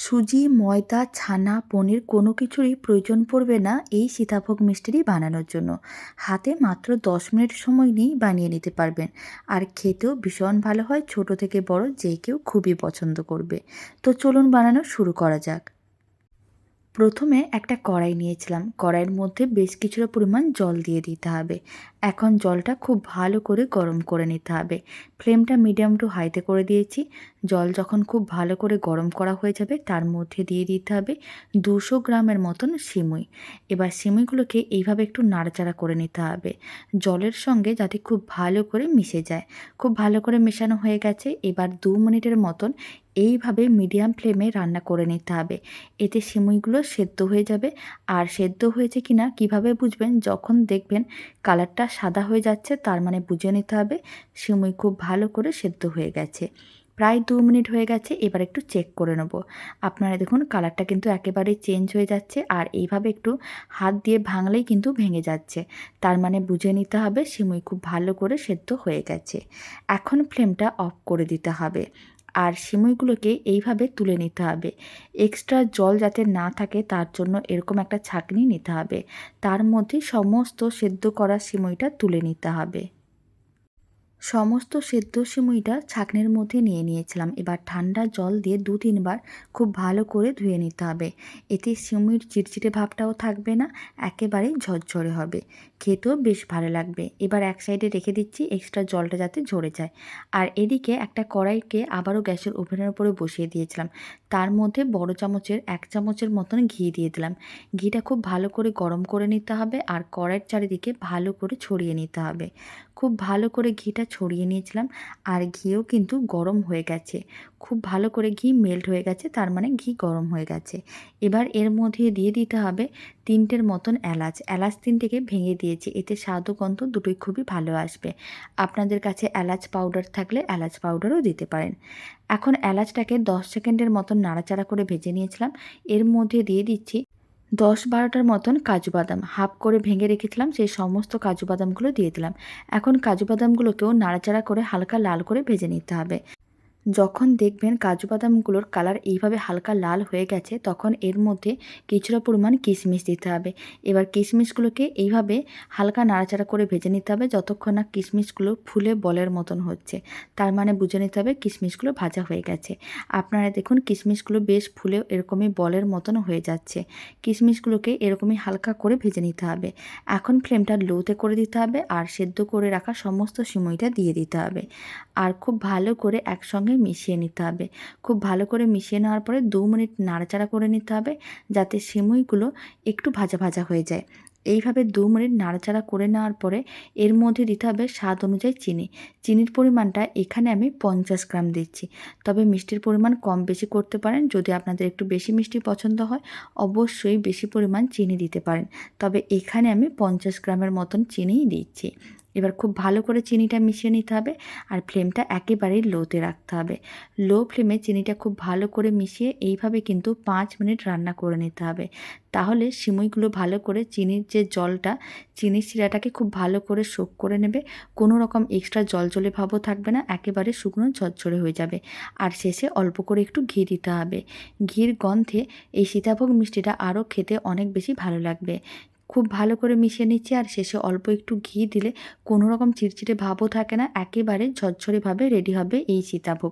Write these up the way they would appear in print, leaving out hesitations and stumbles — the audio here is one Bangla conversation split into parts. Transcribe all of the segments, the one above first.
সুজি, ময়দা, ছানা, পনির কোনো কিছুরই প্রয়োজন পড়বে না এই সীতাভোগ মিষ্টিটি বানানোর জন্য। হাতে মাত্র ১০ মিনিট সময় নিয়েই বানিয়ে নিতে পারবেন। আর খেতেও ভীষণ ভালো হয়, ছোট থেকে বড় যে কেউ খুবই পছন্দ করবে। তো চলুন বানানো শুরু করা যাক। প্রথমে একটা কড়াই নিয়েছিলাম, কড়াইয়ের মধ্যে বেশ কিছুটা পরিমাণ জল দিয়ে দিতে হবে। এখন জলটা খুব ভালো করে গরম করে নিতে হবে। ফ্লেমটা মিডিয়াম টু হাইতে করে দিয়েছি। জল যখন খুব ভালো করে গরম করা হয়ে যাবে তার মধ্যে দিয়ে দিতে হবে ২০০ গ্রামের মতন সিমুই। এবার সিমুইগুলোকে এইভাবে একটু নাড়াচাড়া করে নিতে হবে জলের সঙ্গে, যাতে খুব ভালো করে মিশে যায়। খুব ভালো করে মেশানো হয়ে গেছে। এবার ২ মিনিটের মতন এইভাবে মিডিয়াম ফ্লেমে রান্না করে নিতে হবে। এতে সিমুইগুলো সেদ্ধ হয়ে যাবে। আর সেদ্ধ হয়েছে কিনা কিভাবে বুঝবেন? যখন দেখবেন কালারটা সাদা হয়ে যাচ্ছে, তার মানে বুঝে নিতে হবে সিমুই খুব ভালো করে সেদ্ধ হয়ে গেছে। প্রায় ২ মিনিট হয়ে গেছে, এবার একটু চেক করে নেব। আপনারা দেখুন কালারটা কিন্তু একেবারেই চেঞ্জ হয়ে যাচ্ছে, আর এইভাবে একটু হাত দিয়ে ভাঙলেই কিন্তু ভেঙে যাচ্ছে। তার মানে বুঝে নিতে হবে সিমুই খুব ভালো করে সেদ্ধ হয়ে গেছে। এখন ফ্লেমটা অফ করে দিতে হবে। আর সিমুইগুলোকে এইভাবে তুলে নিতে হবে। এক্সট্রা জল যাতে না থাকে তার জন্য এরকম একটা ছাঁকনি নিতে হবে। তার মধ্যে সমস্ত সেদ্ধ করা সিমুইটা তুলে নিতে হবে। সমস্ত সেদ্ধ সিমুইটা ছাঁকনির মধ্যে নিয়ে নিয়েছিলাম। এবার ঠান্ডা জল দিয়ে ২-৩ বার খুব ভালো করে ধুয়ে নিতে হবে। এতে সিমুইর চিটচিটে ভাবটাও থাকবে না, একেবারেই ঝরঝরে হবে। খেতেও বেশ ভালো লাগবে। এবার এক সাইডে রেখে দিচ্ছি এক্সট্রা জলটা যাতে ঝরে যায়। আর এদিকে একটা কড়াইকে আবারও গ্যাসের ওভেনের উপরে বসিয়ে দিয়েছিলাম। তার মধ্যে বড় চামচের ১ চামচের মতন ঘি দিয়ে দিলাম। ঘিটা খুব ভালো করে গরম করে নিতে হবে, আর কড়াইয়ের চারিদিকে ভালো করে ছড়িয়ে নিতে হবে। খুব ভালো করে ঘিটা ছড়িয়ে নিয়েছিলাম। আর ঘিও কিন্তু গরম হয়ে গেছে। খুব ভালো করে ঘি মেল্ট হয়ে গেছে, তার মানে ঘি গরম হয়ে গেছে। এবার এর মধ্যে দিয়ে দিতে হবে ৩টের মতন এলাচ। এলাচ ৩টেকে ভেঙে দিয়েছি, এতে স্বাদ ও গন্ধ দুটোই খুবই ভালো আসবে। আপনাদের কাছে এলাচ পাউডার থাকলে এলাচ পাউডারও দিতে পারেন। এখন এলাচটাকে ১০ সেকেন্ডের মতন নাড়াচাড়া করে ভেজে নিয়েছিলাম। এর মধ্যে দিয়ে দিচ্ছি ১০-১২টার মতন কাজু বাদাম হাফ করে ভেঙে রেখেছিলাম, সেই সমস্ত কাজু বাদামগুলো দিয়ে দিলাম। এখন কাজু বাদামগুলোকেও নাড়াচাড়া করে হালকা লাল করে ভেজে নিতে হবে। যখন দেখবেন কাজু বাদামগুলোর কালার এইভাবে হালকা লাল হয়ে গেছে, তখন এর মধ্যে কিছুটা পরিমাণ কিশমিশ দিতে হবে। এবার কিশমিশগুলোকে এইভাবে হালকা নাড়াচাড়া করে ভেজে নিতে হবে যতক্ষণ না কিশমিশগুলো ফুলে বলের মতন হচ্ছে। তার মানে বুঝে নিতে হবে কিশমিশগুলো ভাজা হয়ে গেছে। আপনারা দেখুন কিশমিশগুলো বেশ ফুলে এরকমই বলের মতন হয়ে যাচ্ছে। কিশমিশগুলোকে এরকমই হালকা করে ভেজে নিতে হবে। এখন ফ্লেমটা লোতে করে দিতে হবে, আর সেদ্ধ করে রাখা সমস্ত সিমুইটা দিয়ে দিতে হবে। আর খুব ভালো করে একসঙ্গে মিশিয়ে নিতে হবে। খুব ভালো করে মিশিয়ে নেওয়ার পরে ২ মিনিট নাড়াচাড়া করে নিতে হবে, যাতে সিমুইগুলো একটু ভাজা ভাজা হয়ে যায়। এইভাবে ২ মিনিট নাড়াচাড়া করে নেওয়ার পরে এর মধ্যে দিতে হবে স্বাদ অনুযায়ী চিনি। চিনির পরিমাণটা এখানে আমি ৫০ গ্রাম দিচ্ছি। তবে মিষ্টির পরিমাণ কম বেশি করতে পারেন। যদি আপনাদের একটু বেশি মিষ্টি পছন্দ হয়, অবশ্যই বেশি পরিমাণ চিনি দিতে পারেন। তবে এখানে আমি ৫০ গ্রামের মতন চিনিই দিচ্ছি। এবার খুব ভালো করে চিনিটা মিশিয়ে নিতে হবে, আর ফ্লেমটা একেবারেই লোতে রাখতে হবে। লো ফ্লেমে চিনিটা খুব ভালো করে মিশিয়ে এইভাবে কিন্তু ৫ মিনিট রান্না করে নিতে হবে। তাহলে সিমুইগুলো ভালো করে চিনির যে জলটা, চিনির শিরাটাকে খুব ভালো করে শোক করে নেবে। কোনো রকম এক্সট্রা জলজলে ভাবও থাকবে না, একেবারে শুকনো ঝরঝরে হয়ে যাবে। আর শেষে অল্প করে একটু ঘি দিতে হবে। ঘির গন্ধে এই সীতাভোগ মিষ্টিটা আরও খেতে অনেক বেশি ভালো লাগবে। খুব ভালো করে মিশিয়ে নিচ্ছি, আর শেষে অল্প একটু ঘি দিলে কোনো রকম চিটচিটে ভাবও থাকে না, একেবারে ঝরঝরেভাবে রেডি হবে এই সীতাভোগ।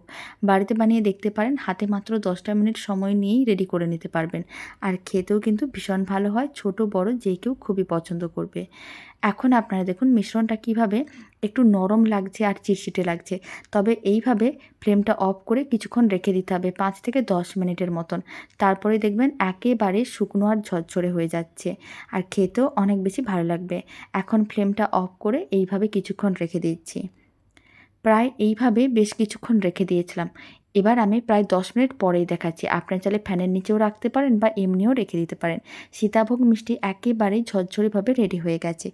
বাড়িতে বানিয়ে দেখতে পারেন, হাতে মাত্র ১০টা মিনিট সময় নিয়েই রেডি করে নিতে পারবেন। আর খেতেও কিন্তু ভীষণ ভালো হয়, ছোট বড় যে কেউ খুবই পছন্দ করবে। এখন আপনারা দেখুন মিশ্রণটা কিভাবে একটু নরম লাগছে আর চিটচিটে লাগছে। তবে এইভাবে ফ্লেমটা অফ করে কিছুক্ষণ রেখে দিতে হবে, ৫ থেকে ১০ মিনিটের মতন। তারপরে দেখবেন একেবারে শুকনো আর ঝরঝরে হয়ে যাচ্ছে, আর খেতেও অনেক বেশি ভালো লাগবে। এখন ফ্লেমটা অফ করে এইভাবে কিছুক্ষণ রেখে দিচ্ছি। প্রায় এইভাবে বেশ কিছুক্ষণ রেখে দিয়েছিলাম। এবার আমি প্রায় ১০ মিনিট পরেই দেখাচ্ছি। আপনারা চাইলে ফ্যানের নিচেও রাখতে পারেন বা এমনিও রেখে দিতে পারেন। সীতাভোগ মিষ্টি একেবারেই ঝরঝরেভাবে রেডি হয়ে গেছে।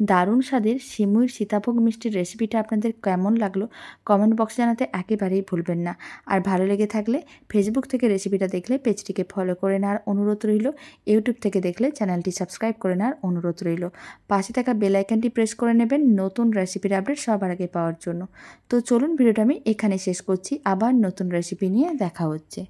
দারুণ স্বাদের সিমুইর সীতাভোগ মিষ্টির রেসিপিটা আপনাদের কেমন লাগলো কমেন্ট বক্সে জানাতে একেবারেই ভুলবেন না। আর ভালো লেগে থাকলে ফেসবুক থেকে রেসিপিটা দেখলে পেজটিকে ফলো করে নেওয়ার অনুরোধ রইল। ইউটিউব থেকে দেখলে চ্যানেলটি সাবস্ক্রাইব করে নেওয়ার অনুরোধ রইল। পাশে থাকা বেল আইকনটি প্রেস করে নেবেন নতুন রেসিপির আপডেট সবার আগে পাওয়ার জন্য। তো চলুন ভিডিওটা আমি এখানে শেষ করছি। আবার নতুন রেসিপি নিয়ে দেখা হচ্ছে।